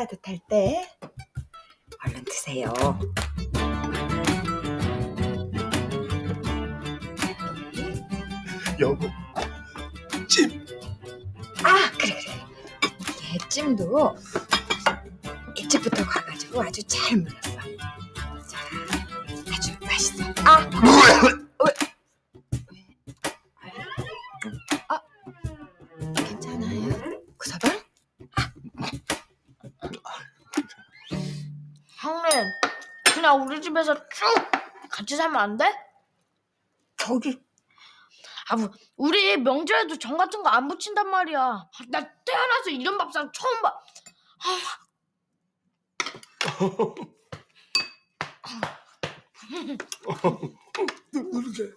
따뜻할 때 얼른 드세요. 여보, 찜. 아, 그래. 찜도 일찍부터 가가지고 아주 잘 물었어. 자, 아주 맛있어. 괜찮아요? 구서방? 형님, 그냥 우리 집에서 쭉 같이 살면 안 돼? 저기 우리 명절에도 전 같은 거 안 붙인단 말이야. 나 태어나서 이런 밥상 처음 봐. 누르게.